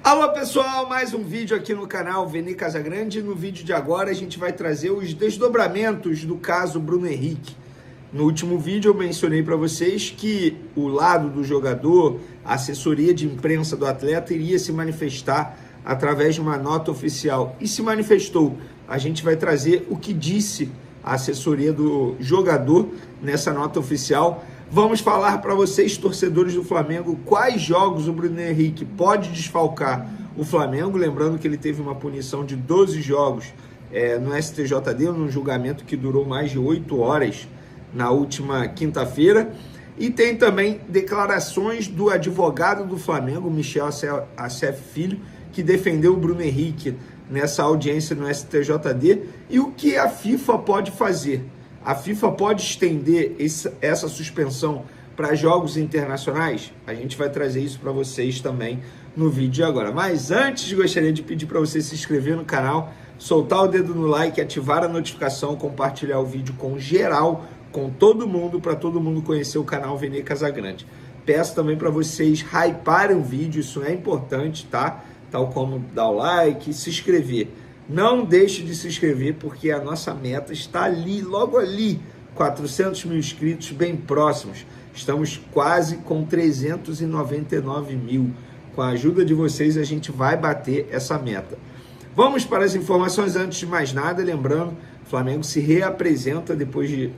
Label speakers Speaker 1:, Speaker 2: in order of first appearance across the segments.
Speaker 1: Alô pessoal, mais um vídeo aqui no canal Vene Casagrande. No vídeo de agora a gente vai trazer os desdobramentos do caso Bruno Henrique. No último vídeo eu mencionei para vocês que o lado do jogador, a assessoria de imprensa do atleta iria se manifestar através de uma nota oficial. E se manifestou. A gente vai trazer o que disse a assessoria do jogador nessa nota oficial. Vamos falar para vocês, torcedores do Flamengo, quais jogos o Bruno Henrique pode desfalcar o Flamengo. Lembrando que ele teve uma punição de 12 jogos no STJD, num julgamento que durou mais de 8 horas na última quinta-feira. E tem também declarações do advogado do Flamengo, Michel Acef Filho, que defendeu o Bruno Henrique nessa audiência no STJD. E o que a FIFA pode fazer? A FIFA pode estender essa suspensão para jogos internacionais? A gente vai trazer isso para vocês também no vídeo de agora. Mas antes, gostaria de pedir para você se inscrever no canal, soltar o dedo no like, ativar a notificação, compartilhar o vídeo com geral, com todo mundo, para todo mundo conhecer o canal Vene Casagrande. Peço também para vocês hyparem o vídeo, isso é importante, tá? Tal como dar o like e se inscrever. Não deixe de se inscrever, porque a nossa meta está ali, logo ali, 400 mil inscritos, bem próximos. Estamos quase com 399 mil. Com a ajuda de vocês, a gente vai bater essa meta. Vamos para as informações. Antes de mais nada, lembrando, o Flamengo se reapresenta depois de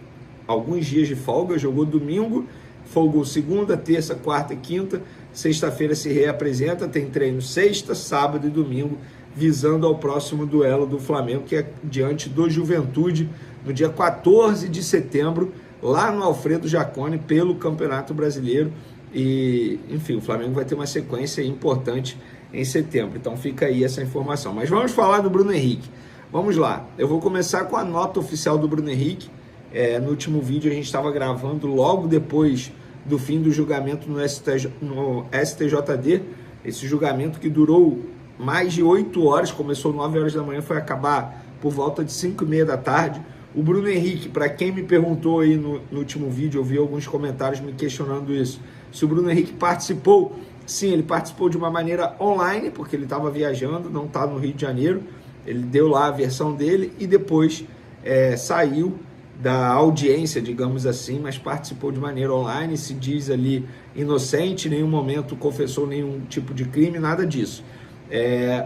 Speaker 1: alguns dias de folga. Jogou domingo, folgou segunda, terça, quarta e quinta. Sexta-feira se reapresenta, tem treino sexta, sábado e domingo, visando ao próximo duelo do Flamengo, que é diante do Juventude, no dia 14 de setembro, lá no Alfredo Jaconi, pelo Campeonato Brasileiro. E, enfim, o Flamengo vai ter uma sequência importante em setembro. Então fica aí essa informação. Mas vamos falar do Bruno Henrique. Vamos lá. Eu vou começar com a nota oficial do Bruno Henrique. No último vídeo a gente estava gravando logo depois do fim do julgamento no STJD. Esse julgamento que durou mais de 8 horas, começou 9 horas da manhã, foi acabar por volta de 5h30 da tarde. O Bruno Henrique, para quem me perguntou aí no último vídeo, eu vi alguns comentários me questionando isso, se o Bruno Henrique participou. Sim, ele participou de uma maneira online, porque ele estava viajando, não está no Rio de Janeiro. Ele deu lá a versão dele e depois saiu da audiência, digamos assim, mas participou de maneira online, se diz ali inocente, em nenhum momento confessou nenhum tipo de crime, nada disso.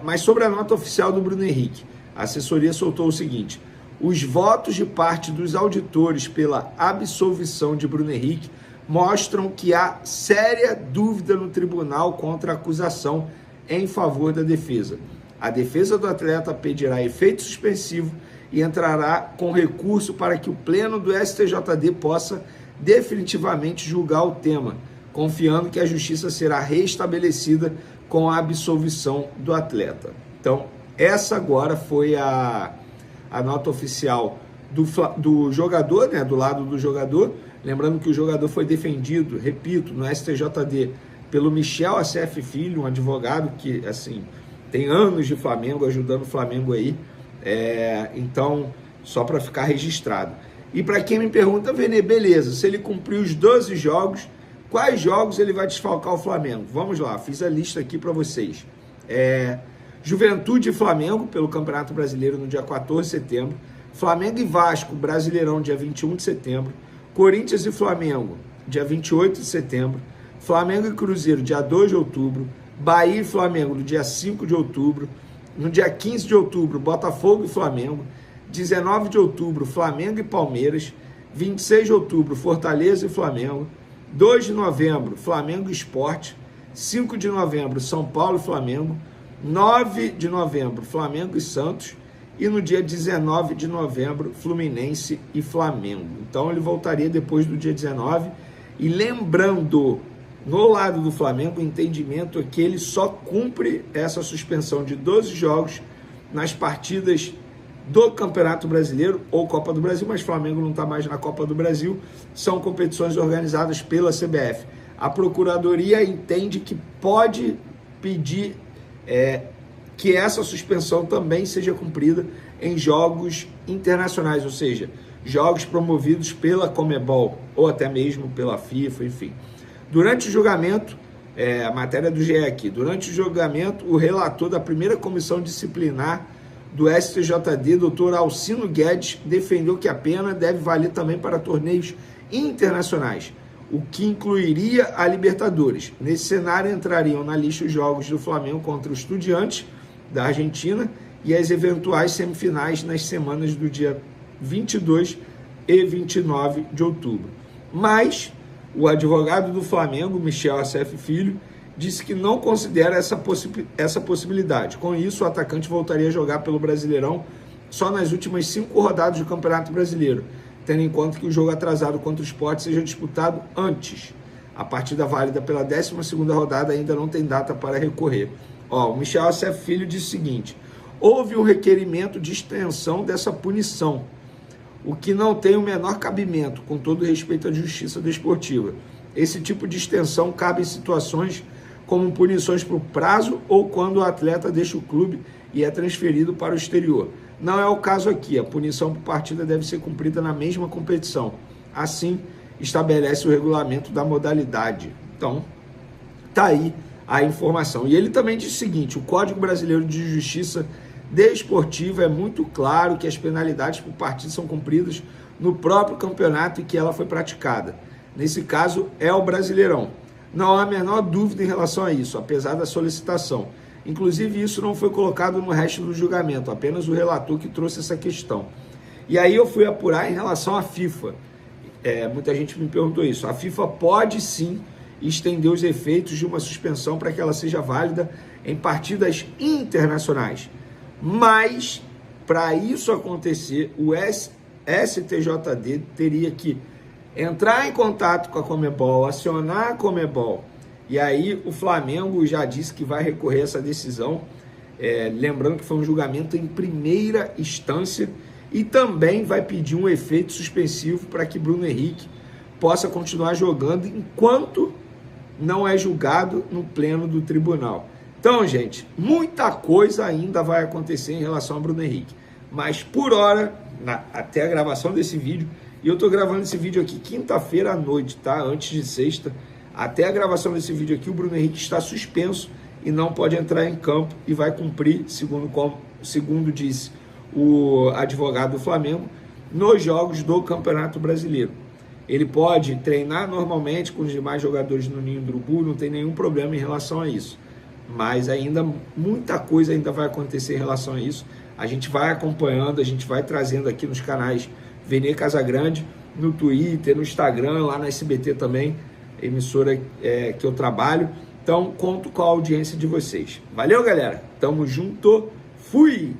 Speaker 1: Mas sobre a nota oficial do Bruno Henrique, a assessoria soltou o seguinte: os votos de parte dos auditores pela absolvição de Bruno Henrique mostram que há séria dúvida no tribunal contra a acusação em favor da defesa. A defesa do atleta pedirá efeito suspensivo e entrará com recurso para que o pleno do STJD possa definitivamente julgar o tema, confiando que a justiça será restabelecida com a absolvição do atleta. Então, essa agora foi a nota oficial do jogador, né, do lado do jogador. Lembrando que o jogador foi defendido, repito, no STJD pelo Michel Acef Filho, um advogado que, assim, tem anos de Flamengo, ajudando o Flamengo aí. Então, só para ficar registrado. E para quem me pergunta, Vene, beleza, se ele cumprir os 12 jogos, quais jogos ele vai desfalcar o Flamengo? Vamos lá, fiz a lista aqui para vocês. Juventude e Flamengo, pelo Campeonato Brasileiro, no dia 14 de setembro. Flamengo e Vasco, Brasileirão, dia 21 de setembro. Corinthians e Flamengo, dia 28 de setembro. Flamengo e Cruzeiro, dia 2 de outubro. Bahia e Flamengo, no dia 5 de outubro. No dia 15 de outubro, Botafogo e Flamengo. 19 de outubro, Flamengo e Palmeiras. 26 de outubro, Fortaleza e Flamengo. 2 de novembro, Flamengo e Sport. 5 de novembro, São Paulo e Flamengo. 9 de novembro, Flamengo e Santos. E no dia 19 de novembro, Fluminense e Flamengo. Então ele voltaria depois do dia 19. E lembrando, no lado do Flamengo, o entendimento é que ele só cumpre essa suspensão de 12 jogos nas partidas do Campeonato Brasileiro ou Copa do Brasil, mas o Flamengo não está mais na Copa do Brasil, são competições organizadas pela CBF. A Procuradoria entende que pode pedir que essa suspensão também seja cumprida em jogos internacionais, ou seja, jogos promovidos pela Conmebol ou até mesmo pela FIFA, enfim. Durante o julgamento, a matéria do GE aqui. Durante o julgamento, o relator da primeira comissão disciplinar do STJD, Dr. Alcino Guedes, defendeu que a pena deve valer também para torneios internacionais, o que incluiria a Libertadores. Nesse cenário entrariam na lista os jogos do Flamengo contra o Estudiantes da Argentina e as eventuais semifinais nas semanas do dia 22 e 29 de outubro. Mas o advogado do Flamengo, Michel Acef Filho, disse que não considera essa possibilidade. Com isso, o atacante voltaria a jogar pelo Brasileirão só nas últimas 5 rodadas do Campeonato Brasileiro, tendo em conta que o jogo atrasado contra o Sport seja disputado antes. A partida válida pela 12ª rodada ainda não tem data para recorrer. O Michel Acef Filho disse o seguinte: houve um requerimento de extensão dessa punição, o que não tem o menor cabimento, com todo respeito à justiça desportiva. Esse tipo de extensão cabe em situações como punições por prazo ou quando o atleta deixa o clube e é transferido para o exterior. Não é o caso aqui. A punição por partida deve ser cumprida na mesma competição. Assim, estabelece o regulamento da modalidade. Então, tá aí a informação. E ele também disse o seguinte: o Código Brasileiro de Justiça Desportiva é muito claro que as penalidades por partida são cumpridas no próprio campeonato em que ela foi praticada. Nesse caso, é o Brasileirão. Não há a menor dúvida em relação a isso, apesar da solicitação. Inclusive, isso não foi colocado no resto do julgamento, apenas o relator que trouxe essa questão. E aí eu fui apurar em relação à FIFA. Muita gente me perguntou isso. A FIFA pode sim estender os efeitos de uma suspensão para que ela seja válida em partidas internacionais. Mas, para isso acontecer, o STJD teria que entrar em contato com a Conmebol, acionar a Conmebol, e aí o Flamengo já disse que vai recorrer a essa decisão, lembrando que foi um julgamento em primeira instância, e também vai pedir um efeito suspensivo para que Bruno Henrique possa continuar jogando enquanto não é julgado no pleno do tribunal. Então, gente, muita coisa ainda vai acontecer em relação a Bruno Henrique, mas por hora, até a gravação desse vídeo, e eu tô gravando esse vídeo aqui quinta-feira à noite, tá? Antes de sexta. Até a gravação desse vídeo aqui, o Bruno Henrique está suspenso e não pode entrar em campo e vai cumprir, segundo disse o advogado do Flamengo, nos jogos do Campeonato Brasileiro. Ele pode treinar normalmente com os demais jogadores no Ninho do Urubu, não tem nenhum problema em relação a isso. Mas ainda, muita coisa ainda vai acontecer em relação a isso. A gente vai acompanhando, a gente vai trazendo aqui nos canais Vene Casagrande, no Twitter, no Instagram, lá na SBT também, emissora que eu trabalho. Então, conto com a audiência de vocês. Valeu, galera. Tamo junto. Fui!